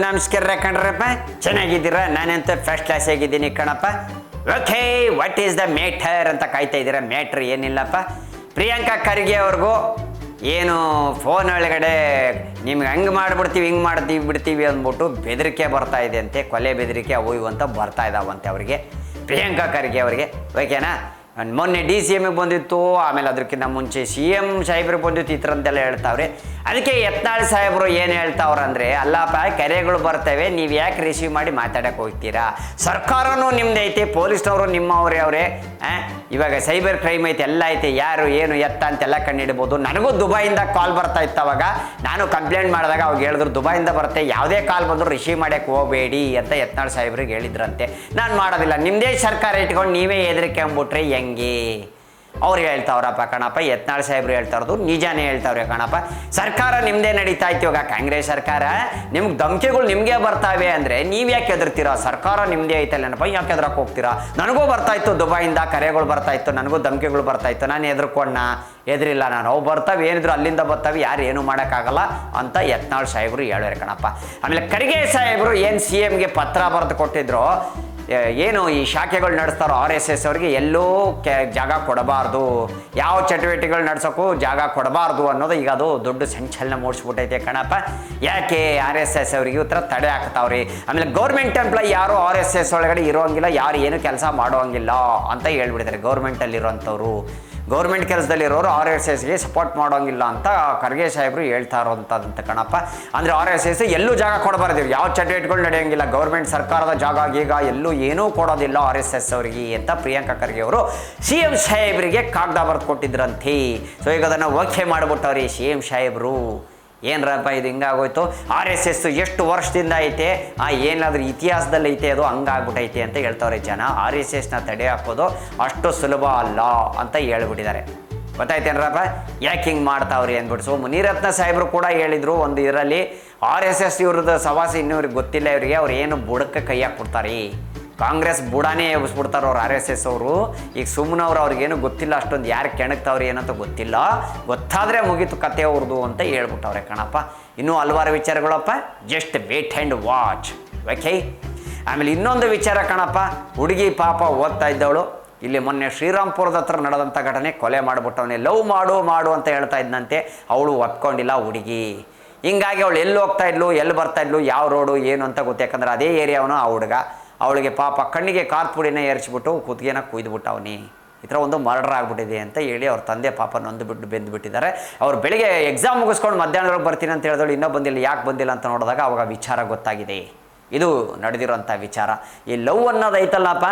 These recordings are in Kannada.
ನಮಸ್ಕಾರ ಕಣ್ರಪ್ಪ, ಚೆನ್ನಾಗಿದ್ದೀರಾ? ನಾನಂತ ಫಸ್ಟ್ ಕ್ಲಾಸ್ ಆಗಿದ್ದೀನಿ ಕಣಪ್ಪ. Okay, what is the matter ಅಂತ ಕಾಯ್ತಾ ಇದ್ದೀರಾ? ಮ್ಯಾಟ್ರ್ ಏನಿಲ್ಲಪ್ಪ, ಪ್ರಿಯಾಂಕಾ ಖರ್ಗೆ ಅವ್ರಿಗೂ ಏನು ಫೋನ್ ಒಳಗಡೆ ನಿಮ್ಗೆ ಹಂಗೆ ಮಾಡಿಬಿಡ್ತೀವಿ ಹಿಂಗೆ ಬಿಡ್ತೀವಿ ಅಂದ್ಬಿಟ್ಟು ಬೆದರಿಕೆ ಬರ್ತಾ ಇದೆ ಅಂತೆ, ಕೊಲೆ ಬೆದರಿಕೆ ಅವು ಇವು ಅಂತ ಬರ್ತಾ ಇದ್ದಾವಂತೆ ಅವರಿಗೆ, ಪ್ರಿಯಾಂಕಾ ಖರ್ಗೆ ಅವರಿಗೆ. ಓಕೆನಾ? ಮೊನ್ನೆ DCMಗೆ ಬಂದಿತ್ತು, ಆಮೇಲೆ ಅದಕ್ಕಿಂತ ಮುಂಚೆ CM ಸಾಹೇಬ್ರಿಗೆ ಬಂದಿತ್ತು, ಈ ಥರಂತೆಲ್ಲ ಹೇಳ್ತಾವ್ರೆ. ಅದಕ್ಕೆ ಯತ್ನಾಳ್ ಸಾಹೇಬರು ಏನು ಹೇಳ್ತಾವ್ರಂದರೆ, ಅಲ್ಲಪ್ಪ ಕರೆಗಳು ಬರ್ತವೆ, ನೀವು ಯಾಕೆ ರಿಸೀವ್ ಮಾಡಿ ಮಾತಾಡೋಕೆ ಹೋಗ್ತೀರಾ? ಸರ್ಕಾರನೂ ನಿಮ್ದು ಐತೆ, ಪೊಲೀಸ್ನವರು ನಿಮ್ಮವರೇ ಅವರೇ. ಇವಾಗ ಸೈಬರ್ ಕ್ರೈಮ್ ಐತೆ, ಎಲ್ಲ ಐತೆ, ಯಾರು ಏನು ಎತ್ತ ಅಂತೆಲ್ಲ ಕಂಡುಹಿಡ್ಬೋದು. ನನಗೂ ದುಬೈಯಿಂದ ಕಾಲ್ ಬರ್ತಾ ಇತ್ತು, ಅವಾಗ ನಾನು ಕಂಪ್ಲೇಂಟ್ ಮಾಡಿದಾಗ ಅವಾಗ ಹೇಳಿದ್ರು ದುಬೈಯಿಂದ ಬರುತ್ತೆ, ಯಾವುದೇ ಕಾಲ್ ಬಂದರೂ ರಿಸೀವ್ ಮಾಡೋಕ್ಕೆ ಹೋಗಬೇಡಿ ಅಂತ ಯತ್ನಾಳ್ ಸಾಹೇಬ್ರಿಗೆ ಹೇಳಿದ್ರಂತೆ. ನಾನು ಮಾಡೋದಿಲ್ಲ, ನಿಮ್ಮದೇ ಸರ್ಕಾರ ಇಟ್ಕೊಂಡು ನೀವೇ ಹೆದರಿಕೆ ಅಂದ್ಬಿಟ್ರೆ ಹೆಂಗೆ? ಅವ್ರು ಹೇಳ್ತಾವ್ರಪ್ಪ ಕಣಪ್ಪ, ಯತ್ನಾಳ್ ಸಾಹೇಬ್ರು ಹೇಳ್ತಾ ಇರೋದು ನಿಜಾನೇ ಹೇಳ್ತಾವ್ರೆ ಕಣಪ್ಪ. ಸರ್ಕಾರ ನಿಮ್ಮದೇ ನಡೀತಾ ಇತ್ತು, ಇವಾಗ ಕಾಂಗ್ರೆಸ್ ಸರ್ಕಾರ, ನಿಮ್ಗೆ ಧಮಕಿಗಳು ನಿಮಗೆ ಬರ್ತಾವೆ ಅಂದರೆ ನೀವು ಯಾಕೆ ಹೆದರ್ತೀರಾ? ಸರ್ಕಾರ ನಿಮ್ಮದೇ ಐತಲ್ಲೇನಪ್ಪ, ಯಾಕೆ ಹೆದರಕ್ಕೆ ಹೋಗ್ತೀರಾ? ನನಗೂ ಬರ್ತಾಯಿತ್ತು, ದುಬೈಯಿಂದ ಕರೆಗಳು ಬರ್ತಾಯಿತ್ತು, ನನಗೂ ಧಮಕಿಗಳು ಬರ್ತಾಯಿತ್ತು, ನಾನು ಎದುರಿಲ್ಲ ನಾನು. ಅವು ಬರ್ತಾವೆ, ಏನಿದ್ರು ಅಲ್ಲಿಂದ ಬರ್ತಾವೆ, ಯಾರು ಏನು ಮಾಡೋಕ್ಕಾಗಲ್ಲ ಅಂತ ಯತ್ನಾಳ್ ಸಾಹೇಬರು ಹೇಳೋರು ಕಣಪ್ಪ. ಆಮೇಲೆ ಖರ್ಗೆ ಸಾಹೇಬರು ಏನು CMಗೆ ಪತ್ರ ಬರೆದು ಕೊಟ್ಟಿದ್ರು, ಏನು ಈ ಶಾಖೆಗಳು ನಡೆಸ್ತಾರೋ RSS ಅವ್ರಿಗೆ ಎಲ್ಲೂ ಜಾಗ ಕೊಡಬಾರ್ದು, ಯಾವ ಚಟುವಟಿಕೆಗಳು ನಡೆಸೋಕ್ಕೂ ಜಾಗ ಕೊಡಬಾರ್ದು ಅನ್ನೋದು ಈಗ ಅದು ದೊಡ್ಡ ಸಂಚಲನ ಮೂಡಿಸ್ಬಿಟ್ಟೈತೆ ಕಣಪ್ಪ. ಯಾಕೆ RSS ಅವರಿಗೆ ಉತ್ತರ ತಡೆ ಹಾಕ್ತಾವ್ರಿ. ಆಮೇಲೆ ಗೌರ್ಮೆಂಟ್ ಎಂಪ್ಲಾಯ್ ಯಾರು RSS ಒಳಗಡೆ ಇರೋಂಗಿಲ್ಲ, ಯಾರು ಏನು ಕೆಲಸ ಮಾಡೋಂಗಿಲ್ಲ ಅಂತ ಹೇಳ್ಬಿಟ್ಟಿದ್ದಾರೆ. ಗೌರ್ಮೆಂಟಲ್ಲಿರೋಂಥವ್ರು, ಗೌರ್ಮೆಂಟ್ ಕೆಲಸದಲ್ಲಿರೋರು RSSಗೆ ಸಪೋರ್ಟ್ ಮಾಡೋಂಗಿಲ್ಲ ಅಂತ ಖರ್ಗೆ ಸಾಹೇಬರು ಹೇಳ್ತಾ ಇರೋಂಥದ್ದಂತ ಕಣಪ್ಪ. ಅಂದರೆ RSS ಎಲ್ಲೂ ಜಾಗ ಕೊಡಬಾರ್ದು, ಯಾವ ಚಟುವಟಿಕೆಗಳು ನಡೆಯೋಂಗಿಲ್ಲ, ಗೌರ್ಮೆಂಟ್ ಸರ್ಕಾರದ ಜಾಗ ಈಗ ಎಲ್ಲೂ ಏನೂ ಕೊಡೋದಿಲ್ಲ RSS ಅವರಿಗೆ ಅಂತ ಪ್ರಿಯಾಂಕಾ ಖರ್ಗೆ ಅವರು CM ಸಾಹೇಬರಿಗೆ ಕಾಗದ ಬರೆದು ಕೊಟ್ಟಿದ್ರಂತೆ. ಸೊ ಈಗ ಅದನ್ನು ಓಕೆ ಮಾಡಿಬಿಟ್ಟವ್ರಿ CM ಸಾಹೇಬರು. ಏನರಪ್ಪ ಇದು ಹಿಂಗಾಗೋಯ್ತು, RSS ಎಷ್ಟು ವರ್ಷದಿಂದ ಐತೆ, ಏನಾದರೂ ಇತಿಹಾಸದಲ್ಲಿ ಐತೆ, ಅದು ಹಂಗಾಗ್ಬಿಟ್ಟೈತೆ ಅಂತ ಹೇಳ್ತಾವ್ರೆ ಜನ. RSSನ ತಡೆ ಹಾಕೋದು ಅಷ್ಟು ಸುಲಭ ಅಲ್ಲ ಅಂತ ಹೇಳ್ಬಿಟ್ಟಿದ್ದಾರೆ. ಗೊತ್ತಾಯ್ತೇನ್ರಪ್ಪ ಯಾಕೆ ಹಿಂಗೆ ಮಾಡ್ತಾವ್ರಿ ಅಂದ್ಬಿಟ್ಟು. ಸೊ ಮುನಿರತ್ನ ಸಾಹೇಬರು ಕೂಡ ಹೇಳಿದರು ಒಂದು ಇದರಲ್ಲಿ, RSS ಇವ್ರದ್ದು ಸವಾಸ ಇನ್ನೂರಿಗೆ ಗೊತ್ತಿಲ್ಲ ಇವರಿಗೆ, ಅವ್ರು ಏನು ಬುಡಕ್ಕೆ ಕೈ ಹಾಕ್ಬಿಡ್ತಾರೆ, ಕಾಂಗ್ರೆಸ್ ಬುಡಾನೇ ಎಬ್ಬಿಸ್ಬಿಡ್ತಾರೆ ಅವ್ರು RSS ಅವರು. ಈಗ ಸುಮ್ಮನವ್ರು ಅವ್ರಿಗೇನು ಗೊತ್ತಿಲ್ಲ, ಅಷ್ಟೊಂದು ಯಾರು ಕೆಣಕ್ತಾವ್ರಿ ಏನಂತ ಗೊತ್ತಿಲ್ಲ, ಗೊತ್ತಾದರೆ ಮುಗೀತು ಕತೆ ಅವ್ರದ್ದು ಅಂತ ಹೇಳ್ಬಿಟ್ಟವ್ರೆ ಕಣಪ್ಪ. ಇನ್ನೂ ಹಲವಾರು ವಿಚಾರಗಳಪ್ಪ, just wait and watch. Okay, ಆಮೇಲೆ ಇನ್ನೊಂದು ವಿಚಾರ ಕಣಪ್ಪ, ಹುಡುಗಿ ಪಾಪ ಓದ್ತಾ ಇದ್ದವಳು, ಇಲ್ಲಿ ಮೊನ್ನೆ ಶ್ರೀರಾಮ್ಪುರದ ಹತ್ರ ನಡೆದಂಥ ಘಟನೆ, ಕೊಲೆ ಮಾಡಿಬಿಟ್ಟವನೇ, ಲವ್ ಮಾಡು ಅಂತ ಹೇಳ್ತಾ ಇದ್ದಂತೆ, ಅವಳು ಒಪ್ಕೊಂಡಿಲ್ಲ ಹುಡುಗಿ. ಹಿಂಗಾಗಿ ಅವಳು ಎಲ್ಲಿ ಹೋಗ್ತಾ ಇದ್ಲು, ಎಲ್ಲಿ ಬರ್ತಾ ಇದ್ಲು, ಯಾವ ರೋಡು ಏನು ಅಂತ ಗೊತ್ತು, ಯಾಕಂದ್ರೆ ಅದೇ ಏರಿಯಾವನು ಆ ಹುಡುಗ. ಅವಳಿಗೆ ಪಾಪ ಕಣ್ಣಿಗೆ ಕಾರ್ಪುಡಿನ ಏರಿಸ್ಬಿಟ್ಟು ಕುತ್ತಿಗೆನ ಕುಯ್ದುಬಿಟ್ಟವನಿ. ಈ ಥರ ಒಂದು ಮರ್ಡರ್ ಆಗಿಬಿಟ್ಟಿದೆ ಅಂತ ಹೇಳಿ ಅವ್ರ ತಂದೆ ಪಾಪ ಬೆಂದುಬಿಟ್ಟಿದ್ದಾರೆ. ಅವ್ರು ಬೆಳಿಗ್ಗೆ ಎಕ್ಸಾಮ್ ಮುಗಿಸ್ಕೊಂಡು ಮಧ್ಯಾಹ್ನದೊಳಗೆ ಬರ್ತೀನಿ ಅಂತ ಹೇಳಿದಳು, ಇನ್ನೂ ಬಂದಿಲ್ಲ, ಯಾಕೆ ಬಂದಿಲ್ಲ ಅಂತ ನೋಡಿದಾಗ ಅವಾಗ ವಿಚಾರ ಗೊತ್ತಾಗಿದೆ, ಇದು ನಡೆದಿರೋಂಥ ವಿಚಾರ. ಈ ಲವ್ ಅನ್ನೋದು ಐತಲ್ಲಪ್ಪ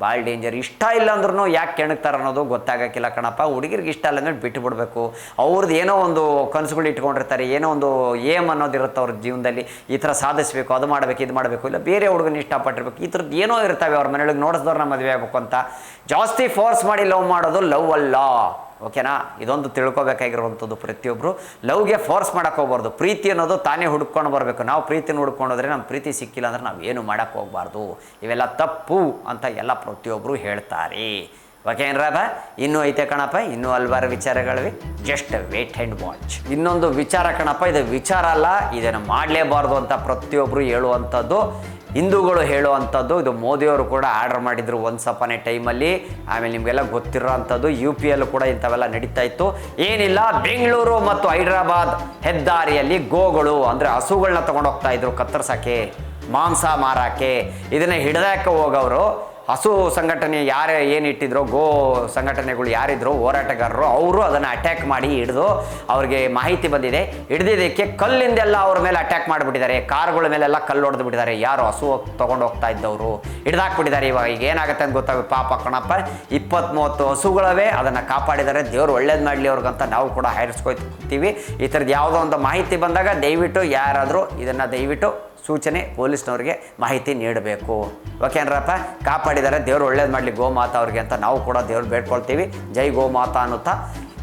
ಭಾಳ ಡೇಂಜರ್. ಇಷ್ಟ ಇಲ್ಲ ಅಂದ್ರೂ ಯಾಕೆ ಕೆಣಕ್ತಾರೆ ಅನ್ನೋದು ಗೊತ್ತಾಗಕ್ಕಿಲ್ಲ ಕಣಪ್ಪ. ಹುಡುಗಿರಿಗೆ ಇಷ್ಟ ಇಲ್ಲ ಅಂದ್ರೆ ಬಿಟ್ಟು ಬಿಡಬೇಕು. ಅವ್ರದ್ದು ಏನೋ ಒಂದು ಕನಸುಗಳು ಇಟ್ಕೊಂಡಿರ್ತಾರೆ, ಏನೋ ಒಂದು ಏಮ್ ಅನ್ನೋದಿರುತ್ತೆ ಅವ್ರ ಜೀವನದಲ್ಲಿ, ಈ ಥರ ಸಾಧಿಸಬೇಕು, ಅದು ಮಾಡಬೇಕು, ಇದು ಮಾಡಬೇಕು, ಇಲ್ಲ ಬೇರೆ ಹುಡುಗನ ಇಷ್ಟಪಟ್ಟಿರ್ಬೇಕು, ಈ ಥರದ್ದು ಏನೋ ಇರ್ತವೆ. ಅವ್ರ ಮನೆಯೊಳಗೆ ನೋಡಿಸ್ದವ್ರನ್ನ ಮದುವೆ ಆಗಬೇಕು ಅಂತ ಜಾಸ್ತಿ ಫೋರ್ಸ್ ಮಾಡಿ ಲವ್ ಮಾಡೋದು ಲವ್ ಅಲ್ಲ. ಓಕೆನಾ? ಇದೊಂದು ತಿಳ್ಕೊಬೇಕಾಗಿರುವಂಥದ್ದು ಪ್ರತಿಯೊಬ್ಬರು. ಲವ್ಗೆ ಫೋರ್ಸ್ ಮಾಡೋಕ್ಕೆ ಹೋಗ್ಬಾರ್ದು. ಪ್ರೀತಿ ಅನ್ನೋದು ತಾನೇ ಹುಡ್ಕೊಂಡು ಬರಬೇಕು. ನಾವು ಪ್ರೀತಿನ ಹುಡ್ಕೊಂಡೋದ್ರೆ ನಮ್ಮ ಪ್ರೀತಿ ಸಿಕ್ಕಿಲ್ಲ ಅಂದ್ರೆ ನಾವು ಏನು ಮಾಡೋಕ್ಕೆ ಹೋಗ್ಬಾರ್ದು. ಇವೆಲ್ಲ ತಪ್ಪು ಅಂತ ಎಲ್ಲ ಪ್ರತಿಯೊಬ್ಬರು ಹೇಳ್ತಾರೆ. ಓಕೆ ಏನ್ರಪ್ಪ, ಇನ್ನೂ ಐತೆ ಕಣಪ್ಪ, ಇನ್ನೂ ಹಲವಾರು ವಿಚಾರಗಳಿವೆ, ಜಸ್ಟ್ ವೇಟ್ ಆ್ಯಂಡ್ ವಾಚ್. ಇನ್ನೊಂದು ವಿಚಾರ ಕಣಪ್ಪ, ಇದು ವಿಚಾರ ಅಲ್ಲ, ಇದನ್ನು ಮಾಡಲೇಬಾರ್ದು ಅಂತ ಪ್ರತಿಯೊಬ್ಬರು ಹೇಳುವಂಥದ್ದು, ಹಿಂದೂಗಳು ಹೇಳುವಂಥದ್ದು. ಇದು ಮೋದಿಯವರು ಕೂಡ ಆರ್ಡರ್ ಮಾಡಿದರು ಒನ್ಸ್ ಅಪಾನ್ ಎ ಟೈಮಲ್ಲಿ. ಆಮೇಲೆ ನಿಮಗೆಲ್ಲ ಗೊತ್ತಿರೋ ಅಂಥದ್ದು UPಯಲ್ಲೂ ಕೂಡ ಇಂಥವೆಲ್ಲ ನಡೀತಾ ಇತ್ತು. ಏನಿಲ್ಲ, ಬೆಂಗಳೂರು ಮತ್ತು ಹೈದರಾಬಾದ್ ಹೆದ್ದಾರಿಯಲ್ಲಿ ಗೋಗಳು ಅಂದರೆ ಹಸುಗಳನ್ನ ತೊಗೊಂಡೋಗ್ತಾ ಇದ್ರು ಕತ್ತರಿಸೋಕ್ಕೆ, ಮಾಂಸ ಮಾರೋಕ್ಕೆ. ಇದನ್ನು ಹಿಡಿದಾಕ ಹೋಗೋರು ಹಸು ಸಂಘಟನೆ ಯಾರೇ ಏನಿಟ್ಟಿದ್ರು, ಗೋ ಸಂಘಟನೆಗಳು ಯಾರಿದ್ರು ಹೋರಾಟಗಾರರು, ಅವರು ಅದನ್ನು ಅಟ್ಯಾಕ್ ಮಾಡಿ ಹಿಡಿದು, ಅವ್ರಿಗೆ ಮಾಹಿತಿ ಬಂದಿದೆ, ಹಿಡಿದಿದ್ದಕ್ಕೆ ಕಲ್ಲಿಂದೆಲ್ಲ ಅವ್ರ ಮೇಲೆ ಅಟ್ಯಾಕ್ ಮಾಡಿಬಿಟ್ಟಿದ್ದಾರೆ, ಕಾರ್ಗಳ ಮೇಲೆಲ್ಲ ಕಲ್ಲು ಹೊಡೆದು ಬಿಟ್ಟಿದ್ದಾರೆ. ಯಾರು ಹಸು ತೊಗೊಂಡು ಹೋಗ್ತಾ ಇದ್ದವರು ಹಿಡಿದಾಕ್ಬಿಟ್ಟಿದ್ದಾರೆ. ಇವಾಗ ಈಗ ಏನಾಗುತ್ತೆ ಅಂತ ಗೊತ್ತಾಗ ಪಾಪ ಕಣಪ್ಪ, 20-30 ಹಸುಗಳವೇ, ಅದನ್ನು ಕಾಪಾಡಿದ್ದಾರೆ. ದೇವ್ರು ಒಳ್ಳೇದು ಮಾಡಲಿ ಅವ್ರಿಗಂತ ನಾವು ಕೂಡ ಹಾರಿಸ್ಕೊತೀವಿ. ಈ ಥರದ್ದು ಯಾವುದೋ ಒಂದು ಮಾಹಿತಿ ಬಂದಾಗ ದಯವಿಟ್ಟು ಯಾರಾದರೂ ಇದನ್ನು ದಯವಿಟ್ಟು ಸೂಚನೆ ಪೊಲೀಸ್ನವ್ರಿಗೆ ಮಾಹಿತಿ ನೀಡಬೇಕು. ಓಕೆನ್ರಪ್ಪ, ಕಾಪಾಡಿದ್ದಾರೆ, ದೇವ್ರು ಒಳ್ಳೇದು ಮಾಡಲಿ ಗೋಮಾತಾ ಅವ್ರಿಗೆ ಅಂತ ನಾವು ಕೂಡ ದೇವ್ರು ಬೇಡ್ಕೊಳ್ತೀವಿ. ಜೈ ಗೋಮಾತಾ ಅನ್ನುತ್ತಾ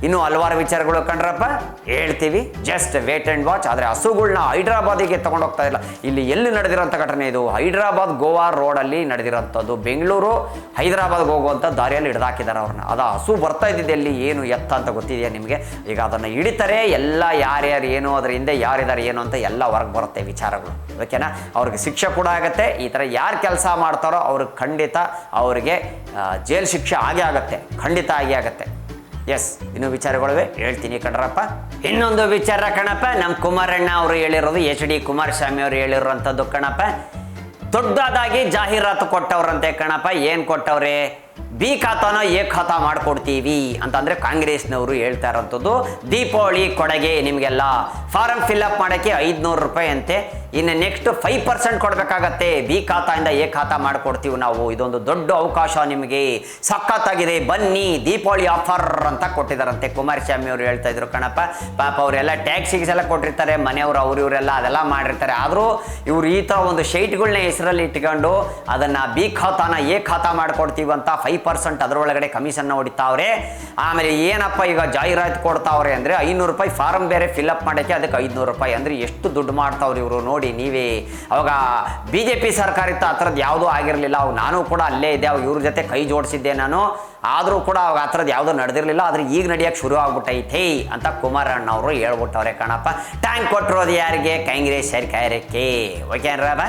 ಇನ್ನೂ ಹಲವಾರು ವಿಚಾರಗಳು ಕಂಡ್ರಪ್ಪ ಹೇಳ್ತೀವಿ. Just wait and watch. ಆದರೆ ಹಸುಗಳನ್ನ ಹೈದ್ರಾಬಾದಿಗೆ ತೊಗೊಂಡೋಗ್ತಾ ಇಲ್ಲ. ಇಲ್ಲಿ ಎಲ್ಲಿ ನಡೆದಿರೋಂಥ ಘಟನೆ ಇದು? ಹೈದ್ರಾಬಾದ್ ಗೋವಾ ರೋಡಲ್ಲಿ ನಡೆದಿರೋಂಥದ್ದು. ಬೆಂಗಳೂರು ಹೈದ್ರಾಬಾದ್ಗೆ ಹೋಗುವಂಥ ದಾರಿಯಲ್ಲಿ ಹಿಡ್ದಾಕಿದ್ದಾರೆ ಅವ್ರನ್ನ. ಅದು ಹಸು ಬರ್ತಾ ಇದ್ದಿದ್ದು ಎಲ್ಲಿ, ಏನು ಎತ್ತ ಅಂತ ಗೊತ್ತಿದೆಯಾ ನಿಮಗೆ? ಈಗ ಅದನ್ನು ಹಿಡಿತಾರೆ, ಎಲ್ಲ ಯಾರ್ಯಾರು ಏನು, ಅದ್ರ ಹಿಂದೆ ಯಾರಿದ್ದಾರೆ ಏನು ಅಂತ ಎಲ್ಲ ಹೊರಗೆ ಬರುತ್ತೆ ವಿಚಾರಗಳು. ಓಕೆನಾ? ಅವ್ರಿಗೆ ಶಿಕ್ಷೆ ಕೂಡ ಆಗುತ್ತೆ. ಈ ಥರ ಯಾರು ಕೆಲಸ ಮಾಡ್ತಾರೋ ಅವ್ರಿಗೆ ಖಂಡಿತ ಅವರಿಗೆ ಜೈಲು ಶಿಕ್ಷೆ ಆಗೇ ಆಗುತ್ತೆ, ಖಂಡಿತ ಆಗೇ ಆಗುತ್ತೆ. ಎಸ್, ಇನ್ನೂ ವಿಚಾರಗಳಿವೆ, ಹೇಳ್ತೀನಿ ಕಣ್ರಪ್ಪ. ಇನ್ನೊಂದು ವಿಚಾರ ಕಣಪ್ಪ, ನಮ್ಮ ಕುಮಾರಣ್ಣ ಅವರು ಹೇಳಿರೋದು, HD ಕುಮಾರಸ್ವಾಮಿ ಅವರು ಹೇಳಿರೋಂಥದ್ದು ಕಣಪ್ಪ. ದೊಡ್ಡದಾಗಿ ಜಾಹೀರಾತು ಕೊಟ್ಟವ್ರಂತೆ ಕಣಪ್ಪ. ಏನು ಕೊಟ್ಟವ್ರೆ? ಬಿ ಖಾತಾನ ಎ ಖಾತಾ ಮಾಡಿಕೊಡ್ತೀವಿ ಅಂತಂದರೆ ಕಾಂಗ್ರೆಸ್ನವರು ಹೇಳ್ತಾ ಇರೋಂಥದ್ದು. ದೀಪಾವಳಿ ಕೊಡಗೆ ನಿಮಗೆಲ್ಲ ಫಾರಮ್ ಫಿಲ್ಅಪ್ ಮಾಡೋಕ್ಕೆ 500 ರೂಪಾಯಿ ಅಂತೆ. ಇನ್ನು ನೆಕ್ಸ್ಟ್ 5% ಕೊಡಬೇಕಾಗತ್ತೆ. ಬಿ ಖಾತಾಯಿಂದ ಎ ಖಾತಾ ಮಾಡಿಕೊಡ್ತೀವಿ ನಾವು. ಇದೊಂದು ದೊಡ್ಡ ಅವಕಾಶ ನಿಮಗೆ, ಸಖತ್ತಾಗಿದೆ, ಬನ್ನಿ ದೀಪಾವಳಿ ಆಫರ್ ಅಂತ ಕೊಟ್ಟಿದ್ದಾರಂತೆ ಕುಮಾರಸ್ವಾಮಿ ಅವರು ಹೇಳ್ತಾ ಇದ್ರು ಕಣಪ್ಪ. ಪಾಪ ಅವರೆಲ್ಲ ಟ್ಯಾಕ್ಸಿಗೆ ಎಲ್ಲ ಕೊಟ್ಟಿರ್ತಾರೆ, ಮನೆಯವರು ಅವ್ರು ಇವರೆಲ್ಲ ಅದೆಲ್ಲ ಮಾಡಿರ್ತಾರೆ. ಆದರೂ ಇವರು ಈ ಥರ ಒಂದು ಶೈಟ್ಗಳನ್ನ ಹೆಸರಲ್ಲಿ ಇಟ್ಕೊಂಡು ಅದನ್ನು ಬಿ ಖಾತಾನ ಎ ಖಾತಾ ಮಾಡಿಕೊಡ್ತೀವಿ ಅಂತ 5% ಅದರೊಳಗಡೆ ಕಮಿಷನ್ನ ಹೊಡಿತಾವ್ರೆ. ಆಮೇಲೆ ಏನಪ್ಪ ಈಗ ಜಾಹೀರಾತು ಕೊಡ್ತಾವ್ರೆ ಅಂದರೆ 500 ರೂಪಾಯಿ ಫಾರಮ್ ಬೇರೆ ಫಿಲ್ಅಪ್ ಮಾಡೋಕ್ಕೆ, ಅದಕ್ಕೆ 500 ರೂಪಾಯಿ. ಅಂದರೆ ಎಷ್ಟು ದುಡ್ಡು ಮಾಡ್ತಾವ್ರಿ ಇವರು ನೋಡಿ ನೀವೇ. ಅವಾಗ BJP ಸರ್ಕಾರ ಇತ್ತು, ಆ ಥರದ್ದು ಯಾವುದೂ ಆಗಿರಲಿಲ್ಲ. ಅವಾಗ ನಾನು ಕೂಡ ಅಲ್ಲೇ ಇದ್ದೆ, ಅವಾಗ ಇವ್ರ ಜೊತೆ ಕೈ ಜೋಡಿಸಿದ್ದೆ ನಾನು. ಆದರೂ ಕೂಡ ಅವಾಗ ಆ ಥರದ್ದು ಯಾವುದೂ ನಡೆದಿರಲಿಲ್ಲ. ಆದರೆ ಈಗ ನಡೆಯೋಕ್ಕೆ ಶುರು ಆಗ್ಬಿಟ್ಟೈತೆ ಅಂತ ಕುಮಾರಣ್ಣ ಅವರು ಹೇಳ್ಬಿಟ್ಟವ್ರೆ ಕಣಪ್ಪ. ಟ್ಯಾಂಕ್ ಕೊಟ್ಟಿರೋದು ಯಾರಿಗೆ? ಕಾಂಗ್ರೆಸ್ ಸರ್ಕಾರಕ್ಕೆ. ಓಕೆನ್ರಪ್ಪ?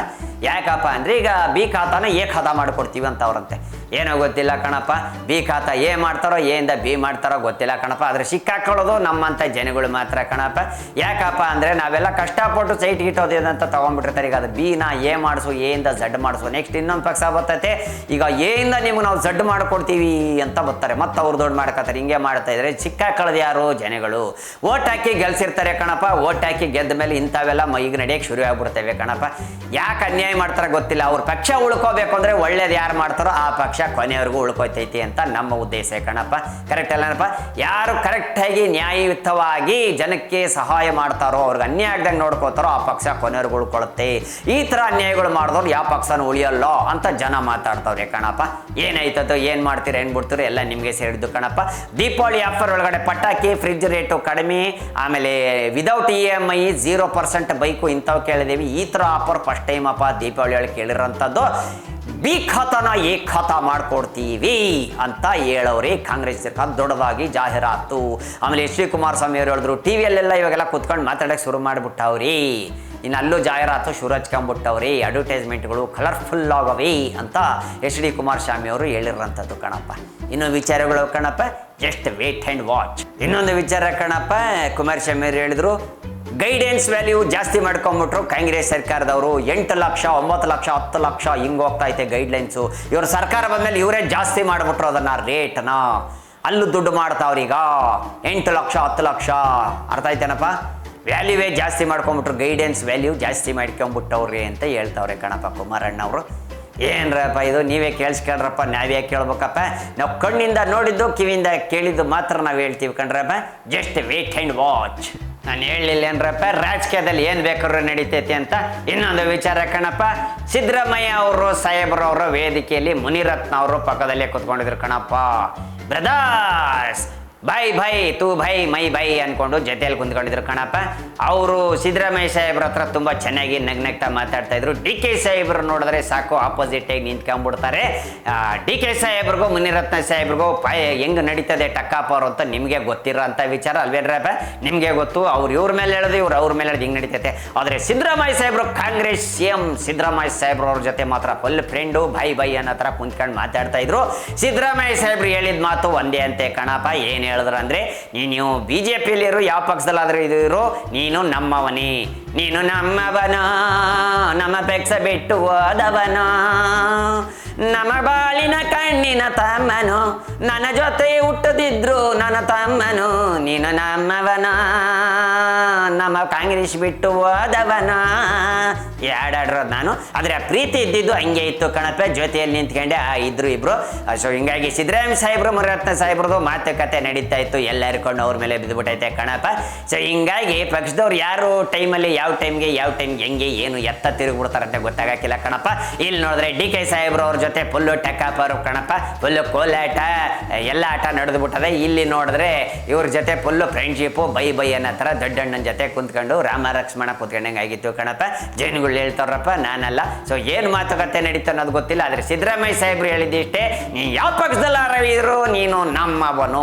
ಯಾಕಪ್ಪ ಅಂದರೆ ಈಗ ಬಿ ಖಾತಾನ ಎ ಖಾತಾ ಮಾಡಿಕೊಡ್ತೀವಿ ಅಂತ ಅವ್ರಂತೆ. ಏನೋ ಗೊತ್ತಿಲ್ಲ ಕಣಪ್ಪ. ಬಿ ಖಾತಾ ಎ ಮಾಡ್ತಾರೋ, ಎಯಿಂದ ಬಿ ಮಾಡ್ತಾರೋ ಗೊತ್ತಿಲ್ಲ ಕಣಪ್ಪ. ಆದರೆ ಸಿಕ್ಕಾಕೊಳ್ಳೋದು ನಮ್ಮಂಥ ಜನಗಳು ಮಾತ್ರ ಕಣಪ್ಪ. ಯಾಕಪ್ಪ ಅಂದರೆ ನಾವೆಲ್ಲ ಕಷ್ಟಪಟ್ಟು ಸೈಟ್ ಗಿಟ್ಟೋದೇನಂತ ತೊಗೊಂಡ್ಬಿಟ್ಟಿರ್ತಾರೆ. ಈಗ ಅದು ಬಿನ ಎ ಮಾಡಿಸು, ಎಯಿಂದ ಝಡ್ ಮಾಡಿಸು. ನೆಕ್ಸ್ಟ್ ಇನ್ನೊಂದು ಪಕ್ಷ ಬರ್ತೈತೆ, ಈಗ ಎಯಿಂದ ನಿಮ್ಗೆ ನಾವು ಝಡ್ ಮಾಡಿಕೊಡ್ತೀವಿ ಅಂತ ಬರ್ತಾರೆ. ಮತ್ತೆ ಅವ್ರು ದೊಡ್ಡ ಮಾಡ್ಕೊತಾರೆ. ಹಿಂಗೆ ಮಾಡ್ತಾ ಇದ್ರೆ ಸಿಕ್ಕಾಕೊಳ್ಳೋದು ಯಾರು? ಜನಗಳು. ಓಟ್ ಹಾಕಿ ಗೆಲ್ಸಿರ್ತಾರೆ ಕಣಪ್ಪ. ಓಟ್ ಹಾಕಿ ಗೆದ್ದ ಮೇಲೆ ಇಂಥವೆಲ್ಲ ಈಗ ನಡೆಯೋಕ್ಕೆ ಶುರು ಆಗ್ಬಿಡ್ತೇವೆ ಕಣಪ್ಪ. ಯಾಕೆ ಅನ್ಯಾಯ ಮಾಡ್ತಾರೋ ಗೊತ್ತಿಲ್ಲ. ಅವ್ರ ಪಕ್ಷ ಉಳ್ಕೋಬೇಕು ಅಂದರೆ ಒಳ್ಳೇದು ಯಾರು ಮಾಡ್ತಾರೋ ಆ ಪಕ್ಷ ಕೊನೆಯವರೆಗೂ ಉಳ್ಕೋತೈತಿ ಅಂತ ನಮ್ಮ ಉದ್ದೇಶ ಕಣಪ್ಪ. ಕರೆಕ್ಟ್ ಅಲ್ಲನಪ್ಪ? ಯಾರು ಕರೆಕ್ಟಾಗಿ ನ್ಯಾಯಯುತವಾಗಿ ಜನಕ್ಕೆ ಸಹಾಯ ಮಾಡ್ತಾರೋ, ಅವ್ರಿಗೆ ಅನ್ಯಾಯ ಆಗ್ದಂಗೆ ನೋಡ್ಕೋತಾರೋ ಆ ಪಕ್ಷ ಕೊನೆಯವರೆಗೂ ಉಳ್ಕೊಳ್ಳುತ್ತೆ. ಈ ಥರ ಅನ್ಯಾಯಗಳು ಮಾಡಿದವ್ರು ಯಾವ ಪಕ್ಷನೂ ಉಳಿಯಲ್ಲೋ ಅಂತ ಜನ ಮಾತಾಡ್ತಾವ್ರೆ ಕಣಪ್ಪ. ಏನಾಯ್ತದೋ, ಏನು ಮಾಡ್ತೀರ, ಏನು ಬಿಡ್ತೀರೋ ಎಲ್ಲ ನಿಮಗೆ ಸೇರಿದ್ದು ಕಣಪ್ಪ. ದೀಪಾವಳಿ ಆಫರ್ ಒಳಗಡೆ ಪಟಾಕಿ, ಫ್ರಿಜ್ ರೇಟು ಕಡಿಮೆ, ಆಮೇಲೆ ವಿದೌಟ್ EMI 0% ಬೈಕು ಇಂಥವು ಕೇಳಿದ್ದೀವಿ. ಈ ಥರ ಆಫರ್ ಫಸ್ಟ್ ಟೈಮ್ ಅಪ್ಪ ದೀಪಾವಳಿ ಒಳಗೆ ಕೇಳಿರೋಂಥದ್ದು. ಬಿ ಖಾತಾನ ಎ ಖಾತಾ ಮಾಡಿಕೊಡ್ತೀವಿ ಅಂತ ಹೇಳೋರಿ ಕಾಂಗ್ರೆಸ್ ಸರ್ಕಾರ ದೊಡ್ಡದಾಗಿ ಜಾಹೀರಾತು. ಆಮೇಲೆ HD ಕುಮಾರಸ್ವಾಮಿ ಅವರು ಹೇಳಿದ್ರು, TVಯಲ್ಲೆಲ್ಲ ಇವಾಗೆಲ್ಲ ಕೂತ್ಕೊಂಡು ಮಾತಾಡೋಕ್ಕೆ ಶುರು ಮಾಡಿಬಿಟ್ಟವ್ರಿ. ಇನ್ನು ಅಲ್ಲೂ ಜಾಹೀರಾತು ಶುರು ಹಚ್ಕೊಂಡ್ಬಿಟ್ಟವ್ರಿ. ಅಡ್ವರ್ಟೈಸ್ಮೆಂಟ್ಗಳು ಕಲರ್ಫುಲ್ ಆಗವಿ ಅಂತ HD ಕುಮಾರಸ್ವಾಮಿ ಅವರು ಹೇಳಿರೋಂಥದ್ದು ಕಣಪ್ಪ. ಇನ್ನು ವಿಚಾರಗಳು ಕಣಪ್ಪ, ಜಸ್ಟ್ ವೇಟ್ ಆ್ಯಂಡ್ ವಾಚ್. ಇನ್ನೊಂದು ವಿಚಾರ ಕಣಪ್ಪ, ಕುಮಾರಸ್ವಾಮಿ ಅವರು ಹೇಳಿದ್ರು ಗೈಡೆನ್ಸ್ ವ್ಯಾಲ್ಯೂ ಜಾಸ್ತಿ ಮಾಡ್ಕೊಂಬಿಟ್ರು ಕಾಂಗ್ರೆಸ್ ಸರ್ಕಾರದವರು. 8 ಲಕ್ಷ 9 ಲಕ್ಷ 10 ಲಕ್ಷ ಹಿಂಗೆ ಹೋಗ್ತಾ ಐತೆ ಗೈಡ್ಲೈನ್ಸು. ಇವ್ರ ಸರ್ಕಾರ ಬಂದಮೇಲೆ ಇವರೇ ಜಾಸ್ತಿ ಮಾಡಿಬಿಟ್ರು ಅದನ್ನು, ರೇಟ್ನ. ಅಲ್ಲೂ ದುಡ್ಡು ಮಾಡ್ತಾವ್ರೀಗ 8 ಲಕ್ಷ 10 ಲಕ್ಷ. ಅರ್ಥ ಆಯ್ತೇನಪ್ಪ? ವ್ಯಾಲ್ಯೂವೇ ಜಾಸ್ತಿ ಮಾಡ್ಕೊಂಬಿಟ್ರು, ಗೈಡೆನ್ಸ್ ವ್ಯಾಲ್ಯೂ ಜಾಸ್ತಿ ಮಾಡ್ಕೊಂಬಿಟ್ಟವ್ರಿ ಅಂತ ಹೇಳ್ತಾವ್ರೆ ಕಣಪ್ಪ ಕುಮಾರಣ್ಣ ಅವರು. ಏನ್ರಪ್ಪ ಇದು? ನೀವೇ ಕೇಳಿಸ್ಕೊಂಡ್ರಪ್ಪ, ನಾವೇ ಕೇಳ್ಬೇಕಪ್ಪ. ನಾವು ಕಣ್ಣಿಂದ ನೋಡಿದ್ದು, ಕಿವಿಯಿಂದ ಕೇಳಿದ್ದು ಮಾತ್ರ ನಾವು ಹೇಳ್ತೀವಿ ಕಣ್ರಪ್ಪ. Just wait and watch. ನಾನು ಹೇಳಲಿಲ್ಲ ಏನ್ರಪ್ಪ, ರಾಜಕೀಯದಲ್ಲಿ ಏನು ಬೇಕಾದ್ರೂ ನಡೀತೈತಿ ಅಂತ. ಇನ್ನೊಂದು ವಿಚಾರ ಕಣಪ್ಪ, ಸಿದ್ದರಾಮಯ್ಯ ಅವರು ಸಾಹೇಬ್ರವರ ವೇದಿಕೆಯಲ್ಲಿ ಮುನಿರತ್ನ ಅವರು ಪಕ್ಕದಲ್ಲೇ ಕೂತ್ಕೊಂಡಿದ್ರು ಕಣಪ್ಪ. ಬ್ರದರ್ಸ್ ಬೈ ಬೈ ತೂ ಬೈ ಮೈ ಬೈ ಅಂದ್ಕೊಂಡು ಜೊತೆಯಲ್ಲಿ ಕುಂತ್ಕೊಂಡಿದ್ರು ಕಣಪ್ಪ. ಅವರು ಸಿದ್ದರಾಮಯ್ಯ ಸಾಹೇಬ್ರ ಹತ್ರ ತುಂಬ ಚೆನ್ನಾಗಿ ನಗ್ನಗ್ತಾ ಮಾತಾಡ್ತಾ ಇದ್ರು. DK ಸಾಹೇಬ್ರು ನೋಡಿದ್ರೆ ಸಾಕು ಆಪೋಸಿಟಾಗಿ ನಿಂತ್ಕೊಂಡ್ಬಿಡ್ತಾರೆ. DK ಸಾಹೇಬ್ರಿಗೂ ಮುನಿರತ್ನ ಸಾಹೇಬ್ರಿಗೂ ಹೆಂಗೆ ನಡೀತದೆ ಟಕ್ಕಾಪರು ಅಂತ ನಿಮಗೆ ಗೊತ್ತಿರೋ ಅಂಥ ವಿಚಾರ ಅಲ್ವೇನ್ರಪ್ಪ? ನಿಮಗೆ ಗೊತ್ತು. ಅವ್ರು ಇವ್ರ ಮೇಲೆ ಹೇಳೋದು, ಇವ್ರು ಅವ್ರ ಮೇಲೆ ಹೇಳೋದು, ಹಿಂಗೆ ನಡೀತೈತೆ. ಆದರೆ ಸಿದ್ದರಾಮಯ್ಯ ಸಾಹೇಬ್ರು, ಕಾಂಗ್ರೆಸ್ CM ಸಿದ್ದರಾಮಯ್ಯ ಸಾಹೇಬ್ರವ್ರ ಜೊತೆ ಮಾತ್ರ ಫುಲ್ ಫ್ರೆಂಡು, ಬೈ ಬೈ ಅನ್ನೋ ಥರ ಕುಂತ್ಕೊಂಡು ಮಾತಾಡ್ತಾ ಇದ್ರು. ಸಿದ್ದರಾಮಯ್ಯ ಸಾಹೇಬ್ರು ಹೇಳಿದ ಮಾತು ಒಂದೇ ಅಂತೆ ಕಣಪ್ಪ. ಏನು ಹೇಳಿದ್ರಂದ್ರೆ, ನೀನು BJPಯಲ್ಲಿರು, ಯಾವ ಪಕ್ಷದಲ್ಲಾದರೂ ಇರು, ನೀನು ನಮ್ಮವನೇ, ನೀನು ನಮ್ಮವನ, ನಮ್ಮ ಪಕ್ಷ ಬಿಟ್ಟು ಹೋದವನ, ನಮ್ಮ ಬಾಳಿನ ಕಣ್ಣಿನ ತಮ್ಮನು, ನನ್ನ ಜೊತೆ ಹುಟ್ಟದಿದ್ರು ನನ್ನ ತಮ್ಮನು, ನೀನು ನಮ್ಮವನ, ನಮ್ಮ ಕಾಂಗ್ರೆಸ್ ಬಿಟ್ಟು ಹೋದವನ ಈ ಹಾಡಾಡಿರೋದು ನಾನು. ಆದರೆ ಆ ಪ್ರೀತಿ ಇದ್ದಿದ್ದು ಹಂಗೆ ಇತ್ತು ಕಣಪ್ಪ, ಜೊತೆಯಲ್ಲಿ ನಿಂತ್ಕೊಂಡೆ ಇದ್ರು ಇಬ್ರು. ಸೊ ಹಿಂಗಾಗಿ ಸಿದ್ದರಾಮಯ್ಯ ಸಾಹೇಬ್ರು ಮುನಿರತ್ನ ಸಾಹೇಬ್ರದ್ದು ಮಾತುಕತೆ ನಡೀತಾ ಇತ್ತು, ಎಲ್ಲ ಹಿಡ್ಕೊಂಡು ಅವ್ರ ಮೇಲೆ ಬಿದ್ದುಬಿಟ್ಟೈತೆ ಕಣಪ್ಪ. ಸೊ ಹಿಂಗಾಗಿ ಪಕ್ಷದವ್ರು ಯಾರು ಟೈಮಲ್ಲಿ ಯಾವ ಟೈಮ್ಗೆ ಹೆಂಗೆ ಏನು ಎತ್ತ ತಿರುಗಿಬಿಡ್ತಾರಂತ ಗೊತ್ತಾಗಕ್ಕಿಲ್ಲ ಕಣಪ್ಪ. ಇಲ್ಲಿ ನೋಡಿದ್ರೆ DK ಸಾಹೇಬ್ರು ಅವ್ರ ಜೊತೆ ಫುಲ್ಲು ಟೆಕ್ಕಾಪರು ಕಣಪ್ಪ, ಫುಲ್ಲು ಕೋಲಾಟ ಎಲ್ಲ ಆಟ ನಡೆದ್ಬಿಟ್ಟದೆ. ಇಲ್ಲಿ ನೋಡಿದ್ರೆ ಇವ್ರ ಜೊತೆ ಫುಲ್ಲು ಫ್ರೆಂಡ್ಶಿಪ್ಪು ಬೈ ಅನ್ನೋ ಥರ ದೊಡ್ಡಣ್ಣನ ಜೊತೆ ಕುಂತ್ಕೊಂಡು ರಾಮ ಲಕ್ಷ್ಮಣ ಕುತ್ಕೊಂಡಂಗೆ ಆಗಿತ್ತು ಕಣಪ್ಪ. ಜೈನ್ಗಳು ಹೇಳ್ತಾರಪ್ಪ, ನಾನಲ್ಲ. ಸೊ ಏನು ಮಾತುಕತೆ ನಡೀತು ಅನ್ನೋದು ಗೊತ್ತಿಲ್ಲ. ಆದರೆ ಸಿದ್ದರಾಮಯ್ಯ ಸಾಹೇಬ್ರು ಹೇಳಿದ್ದಿಷ್ಟೇ, ನೀ ಯಾವ ಪಕ್ಷದಲ್ಲಿ ಆರವಿದ್ರು ನೀನು ನಮ್ಮವನು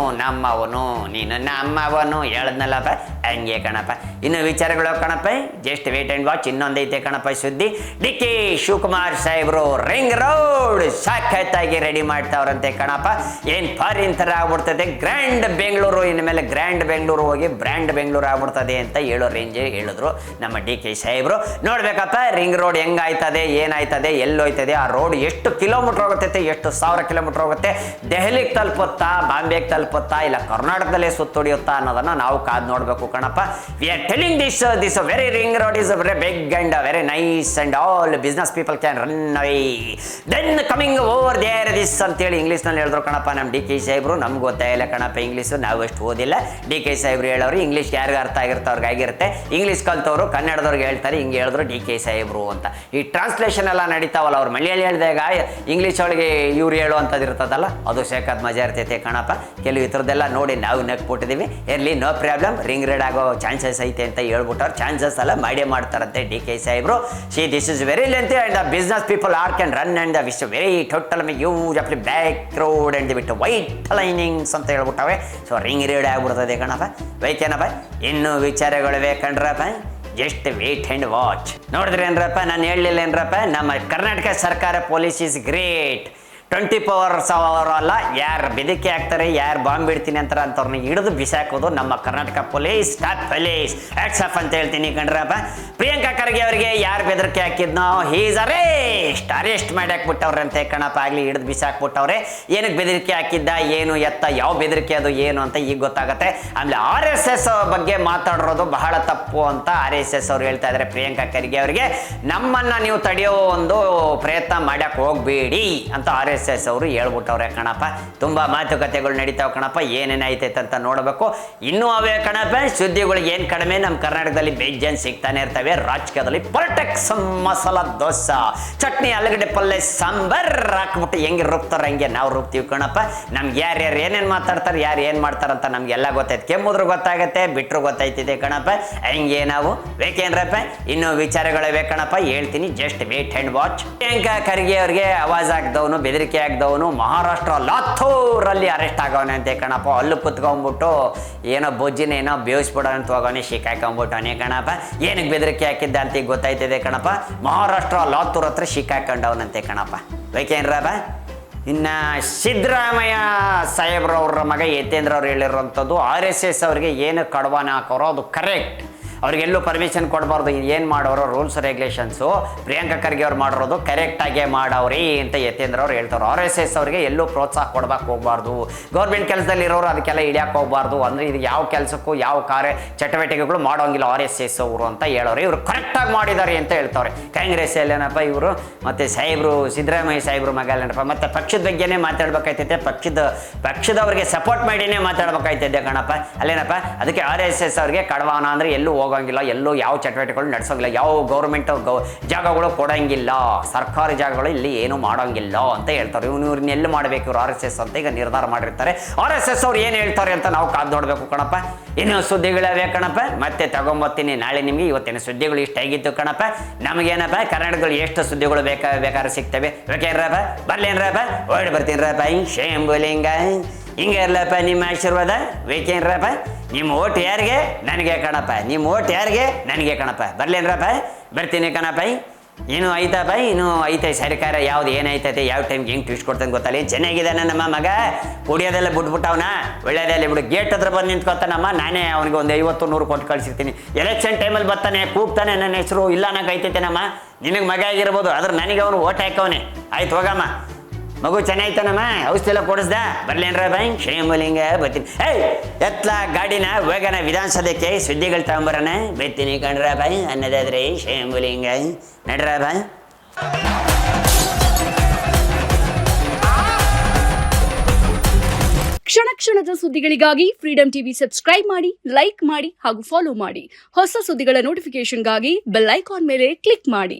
ನೀನು ನಮ್ಮವನು ಹೇಳದ್ನಲ್ಲಪ್ಪ, ಹಂಗೆ ಕಣಪ್ಪ. ಇನ್ನು ವಿಚಾರಗಳು ಕಣಪ್ಪ, ಜಸ್ಟ್ ವೇಟ್ ಆ್ಯಂಡ್ ವಾಚ್. ಇನ್ನೊಂದೈತೆ ಕಣಪ್ಪ ಸುದ್ದಿ, DK ಶಿವಕುಮಾರ್ ಸಾಹೇಬ್ರು ರಿಂಗ್ ರೋಡ್ ಸಾಕತ್ತಾಗಿ ರೆಡಿ ಮಾಡ್ತಾವ್ರಂತೆ ಕಣಪ್ಪ. ಏನು ಫಾರಿನ್ ಥರ ಆಗ್ಬಿಡ್ತದೆ ಗ್ರ್ಯಾಂಡ್ ಬೆಂಗಳೂರು, ಇನ್ನು ಮೇಲೆ ಗ್ರ್ಯಾಂಡ್ ಬೆಂಗಳೂರು ಹೋಗಿ ಬ್ರ್ಯಾಂಡ್ ಬೆಂಗಳೂರು ಆಗ್ಬಿಡ್ತದೆ ಅಂತ ಹೇಳೋ ರೇಂಜ್ ಹೇಳಿದ್ರು ನಮ್ಮ DK ಸಾಹೇಬ್ರು. ನೋಡ್ಬೇಕಪ್ಪ ರಿಂಗ್ ರೋಡ್ ಹೆಂಗಾಯ್ತದೆ, ಏನಾಯ್ತದೆ, ಎಲ್ಲೋಯ್ತದೆ, ಆ ರೋಡ್ ಎಷ್ಟು ಕಿಲೋಮೀಟರ್ ಹೋಗುತ್ತೆ, ಎಷ್ಟು ಸಾವಿರ ಕಿಲೋಮೀಟರ್ ಹೋಗುತ್ತೆ, ದೆಹಲಿಗೆ ತಲುಪುತ್ತಾ, ಬಾಂಬೆಗೆ ತಲುಪುತ್ತಾ, ಇಲ್ಲ ಕರ್ನಾಟಕದಲ್ಲೇ ಸುತ್ತೊಡಿಯುತ್ತಾ ಅನ್ನೋದನ್ನ ನಾವು ಕಾದು ನೋಡಬೇಕು ಕಣಪ್ಪ. We are telling this very ring road is very big and very nice and all business people can run away then coming over there this ಅಂತೇಳಿ ಇಂಗ್ಲೀಷ್ನಲ್ಲಿ ಹೇಳಿದ್ರು ಕಣಪ್ಪ ನಮ್ಮ DK ಸಾಹೇಬ್ರು. ನಮ್ಗೆ ಗೊತ್ತಾಗಿಲ್ಲ ಕಣಪ್ಪ ಇಂಗ್ಲೀಷು, ನಾವು ಅಷ್ಟು ಓದಿಲ್ಲ. DK ಸಾಹೇಬ್ರು ಹೇಳೋರು ಇಂಗ್ಲೀಷ್ ಯಾರಿಗೆ ಅರ್ಥ ಆಗಿರುತ್ತೆ ಅವ್ರಿಗೆ ಆಗಿರುತ್ತೆ. ಇಂಗ್ಲೀಷ್ ಕಲ್ತವ್ರು ಕನ್ನಡದವ್ರಿಗೆ ಹೇಳ್ತಾರೆ, ಹಿಂಗೆ ಹೇಳಿದ್ರು DK ಸಾಹೇಬ್ರು ಅಂತ. ಈ ಟ್ರಾನ್ಸ್ಲೇಷನ್ ಎಲ್ಲ ನಡೀತಾವಲ್ಲ, ಅವ್ರು ಮಳೆಯಲ್ಲಿ ಹೇಳಿದಾಗ ಇಂಗ್ಲೀಷ್ ಒಳಗೆ ಇವ್ರು ಹೇಳುವಂಥದ್ದು ಇರ್ತದಲ್ಲ, ಅದು ಸೇಕಾದ ಮಜಾ ಇರ್ತೈತೆ ಕಣಪ್ಪ. ಕೆಲವು ಈ ಥರದ್ದೆಲ್ಲ ನೋಡಿ ನಾವು ನಕ್ಬಿಟ್ಟಿದ್ದೀವಿ. ಇರಲಿ, ನೋ ಪ್ರಾಬ್ಲಮ್, ರಿಂಗ್ ರೇಡ್ ಆಗೋ ಚಾನ್ಸಸ್ ಐತೆ ಅಂತ ಹೇಳ್ಬಿಟ್ಟವ್ರು. ಚಾನ್ಸಸ್ ಎಲ್ಲ ಮಾಡೇ ಮಾಡ್ತಾರಂತೆ DK ಸಾಹೇಬ್ರು. This is very lengthy and the business people are can run and the wish very total use apply back road and with white linings ಅಂತ ಹೇಳ್ಬಿಟ್ಟವೆ. ಸೊ ರಿಂಗ್ ರೇಡ್ ಆಗ್ಬಿಡ್ತದೆ ಕಣಪ್ಪ, ಬೇಕೇನಪ್ಪ. ಇನ್ನೂ ವಿಚಾರಗಳು ಬೇಕಂಡ್ರಪ್ಪ, ಜಸ್ಟ್ ವೇಟ್ ಆ್ಯಂಡ್ ವಾಚ್. ನೋಡಿದ್ರೆ ಏನ್ರಪ್ಪ, ನಾನು ಹೇಳಲಿಲ್ಲ ಏನ್ರಪ್ಪ, ನಮ್ಮ ಕರ್ನಾಟಕ ಸರ್ಕಾರ ಪೊಲೀಸ್ ಇಸ್ ಗ್ರೇಟ್. 24 hours ಅಲ್ಲ, ಯಾರು ಬೆದರಿಕೆ ಹಾಕ್ತಾರೆ, ಯಾರು ಬಾಂಬ್ ಬಿಡ್ತೀನಿ ಅಂಥವ್ರನ್ನ ಹಿಡಿದು ಬಿಸಾಕೋದು ನಮ್ಮ Karnataka police, top police, hats off ಅಂತ ಹೇಳ್ತೀನಿ ಕಣ್ರಪ್ಪ. ಪ್ರಿಯಾಂಕಾ ಖರ್ಗೆ ಅವರಿಗೆ ಯಾರು ಬೆದರಿಕೆ ಹಾಕಿದ್ನೋ ಹೀಸ್ ಅರೆಸ್ಟ್ ಮಾಡಿ ಹಾಕ್ಬಿಟ್ಟವ್ರಂತೆ ಕಣಪ್ಪ. ಆಗಲಿ ಹಿಡಿದು ಬಿಸಾಕ್ಬಿಟ್ಟವ್ರೆ. ಏನಕ್ಕೆ ಬೆದರಿಕೆ ಹಾಕಿದ್ದ, ಏನು ಎತ್ತ, ಯಾವ ಬೆದರಿಕೆ ಅದು ಏನು ಅಂತ ಈಗ ಗೊತ್ತಾಗುತ್ತೆ. ಆಮೇಲೆ RSS ಬಗ್ಗೆ ಮಾತಾಡಿರೋದು ಬಹಳ ತಪ್ಪು ಅಂತ RSS ಅವ್ರು ಹೇಳ್ತಾ ಇದ್ದಾರೆ ಪ್ರಿಯಾಂಕಾ ಖರ್ಗೆ ಅವರಿಗೆ. ನಮ್ಮನ್ನ ನೀವು ತಡೆಯೋ ಒಂದು ಪ್ರಯತ್ನ ಮಾಡಕ್ಕೆ ಹೋಗ್ಬೇಡಿ ಅಂತ RSS ಅವರು ಹೇಳ್ಬಿಟ್ಟವ್ರೆ ಕಣಪ್ಪ. ತುಂಬಾ ಮಾತುಕತೆಗಳು ನಡೀತಾವ ಕಣಪ್ಪ, ಏನೇನಾಯ್ತೈತೆ ಅಂತ ನೋಡಬೇಕು. ಇನ್ನೂ ಅವೇ ಕಣಪ್ಪ ಸುದ್ದಿಗಳಿಗೆ ಏನು ಕಡಿಮೆ, ನಮ್ಮ ಕರ್ನಾಟಕದಲ್ಲಿ ಬೇಜನ್ ಸಿಗ್ತಾನೆ ಇರ್ತವೆ. ರಾಜಕೀಯದಲ್ಲಿ ಪೊಲಿಟಿಕ್ಸ್, ಮಸಾಲ ದೋಸೆ, ಚಟ್ನಿ, ಆಲೂಗಡ್ಡೆ ಪಲ್ಯ, ಸಾಂಬಾರ್ ಹಾಕ್ಬಿಟ್ಟು ಹೆಂಗೆ ರುಬ್ತಾರೆ ಹಂಗೆ ನಾವು ರುಬ್ತೀವಿ ಕಣಪ್ಪ. ನಮ್ಗೆ ಯಾರ್ಯಾರು ಏನೇನು ಮಾತಾಡ್ತಾರೆ, ಯಾರು ಏನು ಮಾಡ್ತಾರಂತ ನಮ್ಗೆಲ್ಲ ಗೊತ್ತೈತೆ. ಕೆಮ್ಮುದ್ರು ಗೊತ್ತಾಗತ್ತೆ, ಬಿಟ್ಟರು ಗೊತ್ತಾಯ್ತಿದೆ ಕಣಪ್ಪ. ಹಂಗೆ ನಾವು ಬೇಕೇನ್ರಪ್ಪ. ಇನ್ನೂ ವಿಚಾರಗಳೇ ಬೇಕಣಪ್ಪ, ಹೇಳ್ತೀನಿ, just wait and watch. Priyanka Kharge ಅವ್ರಿಗೆ ಆವಾಜ್ ಆಗ್ದವನು, ಬೆದರಿಕೆ ಆಗ್ದವನು ಮಹಾರಾಷ್ಟ್ರ ಲಾಥೂರಲ್ಲಿ ಅರೆಸ್ಟ್ ಆಗವನೆ ಅಂತೆ ಕಣಪ್ಪ. ಅಲ್ಲೂ ಕುತ್ಕೊಂಡ್ಬಿಟ್ಟು ಏನೋ ಬೊಜ್ಜಿನ ಏನೋ ಬೇಯಿಸ್ಬಿಡೋ ಅಂತ ಹೋಗೋನೆ, ಸಿಕ್ಕಾಕೊಂಡ್ಬಿಟ್ಟವನೇ ಕಣಪ್ಪ. ಏನಕ್ಕೆ ಬೆದರಿಕೆ ಹಾಕಿದ್ದ ಅಂತ ಈಗ ಗೊತ್ತಾಯ್ತಿದೆ ಕಣಪ್ಪ. ಮಹಾರಾಷ್ಟ್ರ ಲಾತೂರ್ ಹತ್ರ ಸಿಕ್ಕಾಕೊಂಡವನಂತೆ ಕಣಪ್ಪ, ಬೇಕೇನ್ರಪ್ಪ. ಇನ್ನು ಸಿದ್ದರಾಮಯ್ಯ ಸಾಹೇಬ್ರವ್ರ ಮಗ ಯತೇಂದ್ರ ಅವ್ರು ಹೇಳಿರೋಂಥದ್ದು RSS ಅವ್ರಿಗೆ ಏನು ಕಡವಾನ ಹಾಕೋರೋ ಅದು ಕರೆಕ್ಟ್. ಅವ್ರಿಗೆಲ್ಲೂ ಪರ್ಮಿಷನ್ ಕೊಡಬಾರ್ದು. ಏನು ಮಾಡೋರು ರೂಲ್ಸ್ ರೆಗ್ಯುಲೇಷನ್ಸು ಪ್ರಿಯಾಂಕಾ ಖರ್ಗೆ ಅವ್ರು ಮಾಡಿರೋದು ಕರೆಕ್ಟಾಗೇ ಮಾಡವ್ರಿ ಅಂತ ಯತೇಂದ್ರ ಅವ್ರು ಹೇಳ್ತಾರೆ. RSS ಅವ್ರಿಗೆ ಎಲ್ಲೂ ಪ್ರೋತ್ಸಾಹ ಕೊಡ್ಬೇಕು ಹೋಗ್ಬಾರ್ದು. ಗೌರ್ಮೆಂಟ್ ಕೆಲಸದಲ್ಲಿ ಇರೋರು ಅದಕ್ಕೆಲ್ಲ ಹಿಡಿಯಕ್ಕೆ ಹೋಗ್ಬಾರ್ದು. ಅಂದರೆ ಇದು ಯಾವ ಕೆಲಸಕ್ಕೂ ಯಾವ ಕಾರ್ಯ ಚಟುವಟಿಕೆಗಳು ಮಾಡೋಂಗಿಲ್ಲ RSS ಅವರು ಅಂತ ಹೇಳೋರು. ಇವರು ಕರೆಕ್ಟಾಗಿ ಮಾಡಿದ್ದಾರೆ ಅಂತ ಹೇಳ್ತಾರೆ. ಕಾಂಗ್ರೆಸ್ ಎಲ್ಲೇನಪ್ಪ ಇವರು, ಮತ್ತು ಸಾಹೇಬರು ಸಿದ್ದರಾಮಯ್ಯ ಸಾಹೇಬ್ರು ಮಗ ಅಲ್ಲೇನಪ್ಪ. ಮತ್ತು ಪಕ್ಷದ ಬಗ್ಗೆನೇ ಮಾತಾಡ್ಬೇಕಾಯ್ತೈತೆ, ಪಕ್ಷದವ್ರಿಗೆ ಸಪೋರ್ಟ್ ಮಾಡಿನೇ ಮಾತಾಡ್ಬೇಕಾಯ್ತೈತೆ ಕಣಪ್ಪ, ಅಲ್ಲೇನಪ್ಪ. ಅದಕ್ಕೆ RSS ಅವ್ರಿಗೆ ಕಡವಾನ ಅಂದರೆ ಎಲ್ಲೂ ಹೋಗಂಗಿಲ್ಲ, ಎಲ್ಲೂ ಯಾವ ಚಟುವಟಿಕೆಗಳು ನಡೆಸೋಂಗಿಲ್ಲ, ಯಾವ ಗೌರ್ಮೆಂಟ್ ಜಾಗಗಳು ಕೊಡೋಂಗಿಲ್ಲ, ಸರ್ಕಾರಿ ಜಾಗಗಳು ಇಲ್ಲಿ ಏನು ಮಾಡೋಂಗಿಲ್ಲ ಅಂತ ಹೇಳ್ತಾರೆ. ಇವ್ರನ್ನ ಎಲ್ಲಿ ಮಾಡಬೇಕು ಇವ್ರು RSS ಅಂತ ಈಗ ನಿರ್ಧಾರ ಮಾಡಿರ್ತಾರೆ. RSS ಅವ್ರು ಏನು ಹೇಳ್ತಾರೆ ಅಂತ ನಾವು ಕಾದು ನೋಡಬೇಕು ಕಣಪ್ಪ. ಇನ್ನೂ ಸುದ್ದಿಗಳವೇ ಕಣಪ್ಪ, ಮತ್ತೆ ತಗೊಂಬರ್ತೀನಿ ನಾಳೆ ನಿಮಗೆ. ಇವತ್ತಿನ ಸುದ್ದಿಗಳು ಇಷ್ಟ ಆಗಿತ್ತು ಕಣಪ್ಪ. ನಮಗೇನಪ್ಪ ಕರ್ನಾಟಕದಲ್ಲಿ ಎಷ್ಟು ಸುದ್ದಿಗಳು ಬೇಕಾದ್ರೆ ಸಿಗ್ತವೆ. ಬೇಕೇನ್ರಪ್ಪ, ಬರ್ಲೇನ್ರಪ್ಪ, ಓಡಿ ಬರ್ತೀನಿರಪ್ಪ. ಶೇಂಬುಲಿಂಗ ಹಿಂಗೆ ಇರ್ಲಪ್ಪ ನಿಮ್ಮ ಆಶೀರ್ವಾದ, ಬೇಕೇನ್ರಪ್ಪ. ನಿಮ್ಮ ಓಟ್ ಯಾರಿಗೆ? ನನಗೆ ಕಣಪ್ಪ. ನಿಮ್ಮ ಓಟ್ ಯಾರಿಗೆ? ನನಗೆ ಕಣಪ್ಪ. ಬರ್ಲೇನ್ರಪ್ಪ, ಬರ್ತೀನಿ ಕಣಪ್ಪ. ಇನ್ನೂ ಐತಪ್ಪ, ಇನ್ನೂ ಐತೆ ಸರ್ಕಾರ. ಯಾವ್ದು ಏನಾಯ್ತೈತೆ, ಯಾವ ಟೈಮ್ಗೆ ಹೆಂಗೆ ಟ್ವಿಸ್ಟ್ ಕೊಡ್ತಾನೆ ಗೊತ್ತಲ್ಲ. ಚೆನ್ನಾಗಿದ್ದಾನೆ ನಮ್ಮ ಮಗ, ಕುಡಿಯೋದೆಲ್ಲ ಬಿಟ್ಬಿಟ್ಟವನ, ಒಳ್ಳೇದೆಲ್ಲ ಬಿಡು. ಗೇಟ್ ಹತ್ರ ಬಂದು ನಿಂತ್ಕೊತಾನಮ್ಮ, ನಾನೇ ಅವನಿಗೆ ಒಂದು 50-100 ಕೊಟ್ಟು ಕಳಿಸಿರ್ತೀನಿ. ಎಲೆಕ್ಷನ್ ಟೈಮಲ್ಲಿ ಬರ್ತಾನೆ, ಕೂಗ್ತಾನೆ, ನನ್ನ ಹೆಸರು ಇಲ್ಲ ನಂಗೆ ಐತೈತೆ ನಮ್ಮ. ನಿನಗೆ ಮಗ ಆಗಿರ್ಬೋದು, ಆದ್ರೆ ನನಗೆ ಅವನು ಓಟ್ ಹಾಕವನೆ. ಆಯ್ತು ಹೋಗಮ್ಮ. ಮಗು ಚೆನ್ನಾಯ್ತಾನಮ್ಮ ಔಷಧಿ ಎಲ್ಲ ಕೊಡಿಸ್ದ ಬರ್ಲೇನ್ರ ಬಾಯ್ ಶ್ರೀಮಲಿಂಗ ಬರ್ತೀನಿ ಏಯ್ ಎತ್ಲ ಗಾಡಿನ ವೇಗನ ವಿಧಾನಸೌಧಕ್ಕೆ ಸುದ್ದಿಗಳು ತಗೊಂಬರೋಣ ಬರ್ತೀನಿ ಕಣ್ರ ಬಾಯ್ ಅನ್ನೋದಾದ್ರೆ ಶ್ರೀಮಲಿಂಗ ನಡ್ರ ಬಾಯ್. ಕ್ಷಣ ಕ್ಷಣದ ಸುದ್ದಿಗಳಿಗಾಗಿ ಫ್ರೀಡಂ ಟಿವಿ ಸಬ್ಸ್ಕ್ರೈಬ್ ಮಾಡಿ, ಲೈಕ್ ಮಾಡಿ ಹಾಗೂ ಫಾಲೋ ಮಾಡಿ. ಹೊಸ ಸುದ್ದಿಗಳ ನೋಟಿಫಿಕೇಶನ್ಗಾಗಿ ಬೆಲ್ ಐಕಾನ್ ಮೇಲೆ ಕ್ಲಿಕ್ ಮಾಡಿ.